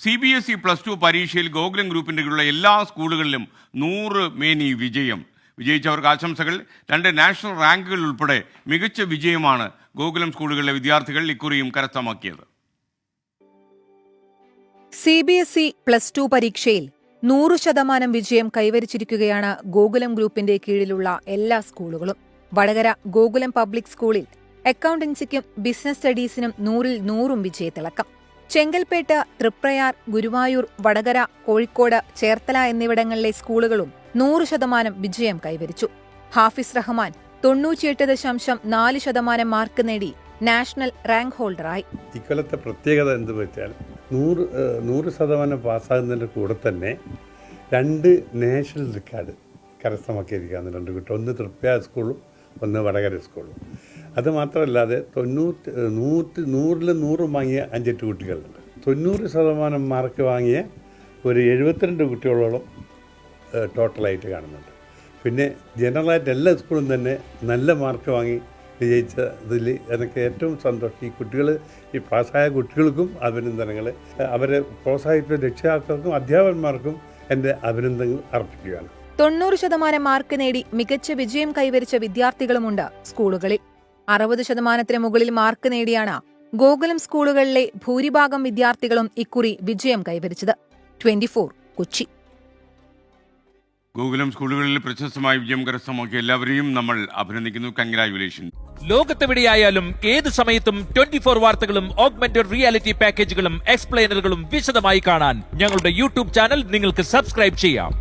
CBSE +2 പരീക്ഷയിൽ ഗോകുലം ഗ്രൂപ്പിൻ്റെ കീഴിലുള്ള എല്ലാ സ്കൂളുകളിലും 100 മേനി വിജയം. വിജയിച്ചവർക്ക് ആശംസകൾ. 2 നാഷണൽ റാങ്കുകൾ ഉൾപ്പെടെ മികച്ച വിജയമാണ് ഗോകുലം സ്കൂളുകളിലെ വിദ്യാർത്ഥികൾ ഇക്കുറിയും കരസ്ഥമാക്കിയത്. CBSE +2 പരീക്ഷയിൽ 100% വിജയം കൈവരിച്ചിരിക്കുകയാണ് ഗോകുലം ഗ്രൂപ്പിന്റെ കീഴിലുള്ള എല്ലാ സ്കൂളുകളും. വടകര ഗോകുലം പബ്ലിക് സ്കൂളിൽ അക്കൗണ്ടൻസിക്കും ബിസിനസ് സ്റ്റഡീസിനും 100-ൽ 100 വിജയത്തിളക്കം. ചെങ്കൽപ്പേട്ട്, തൃപ്രയാർ, ഗുരുവായൂർ, വടകര, കോഴിക്കോട്, ചേർത്തല എന്നിവിടങ്ങളിലെ സ്കൂളുകളും 100% വിജയം കൈവരിച്ചു. ഹാഫിസ് റഹ്മാൻ 98.4% മാർക്ക് നേടി നാഷണൽ റാങ്ക് ഹോൾഡറായി. ഇക്കൊല്ലത്തെ പ്രത്യേകത എന്ത് വെച്ചാൽ 100% പാസ്സാകുന്നതിൻ്റെ കൂടെ തന്നെ 2 നാഷണൽ റെക്കോർഡ് കരസ്ഥമാക്കിയിരിക്കുകയാണ് 2 കുട്ടി. ഒന്ന് തൃപ്രയാർ സ്കൂളും ഒന്ന് വടകര സ്കൂളും. അത് മാത്രമല്ലാതെ 100-ൽ 100 വാങ്ങിയ 5-8 കുട്ടികളുണ്ട്. 90% മാർക്ക് വാങ്ങിയ ഒരു 72 കുട്ടികളോളം ടോട്ടലായിട്ട് കാണുന്നുണ്ട്. പിന്നെ ജനറലായിട്ട് എല്ലാ സ്കൂളും തന്നെ നല്ല മാർക്ക് വാങ്ങി വിജയിച്ചതിൽ എനിക്ക് ഏറ്റവും സന്തോഷം. ഈ കുട്ടികൾ, ഈ പാസ്സായ കുട്ടികൾക്കും അഭിനന്ദനങ്ങൾ. അവരെ പ്രോത്സാഹിപ്പിച്ച രക്ഷിതാക്കൾക്കും അധ്യാപകന്മാർക്കും എൻ്റെ അഭിനന്ദനങ്ങൾ അർപ്പിക്കുകയാണ്. 90% മാർക്ക് നേടി മികച്ച വിജയം കൈവരിച്ച വിദ്യാർത്ഥികളുമുണ്ട് സ്കൂളുകളിൽ. 60%-ന് മുകളിൽ മാർക്ക് നേടിയാണ് ഗോകുലം സ്കൂളുകളിലെ ഭൂരിഭാഗം വിദ്യാർത്ഥികളും ഇക്കുറി വിജയം കൈവരിച്ചത്. 24 കൊച്ചി. ഗോകുലം സ്കൂളുകളിൽ പ്രശസ്തമായ വിജയം കരസ്ഥമാക്കിയ എല്ലാവരെയും നമ്മൾ അഭിനന്ദിക്കുന്നു. കൺഗ്രാജുലേഷൻ. ലോകത്തെവിടെയായാലും ഏത് സമയത്തും 24 വാർത്തകളും ഓഗ്മെന്റഡ് റിയാലിറ്റി പാക്കേജുകളും എക്സ്പ്ലെയിനറുകളും വിശദമായി കാണാൻ ഞങ്ങളുടെ യൂട്യൂബ് ചാനൽ നിങ്ങൾക്ക് സബ്സ്ക്രൈബ് ചെയ്യാം.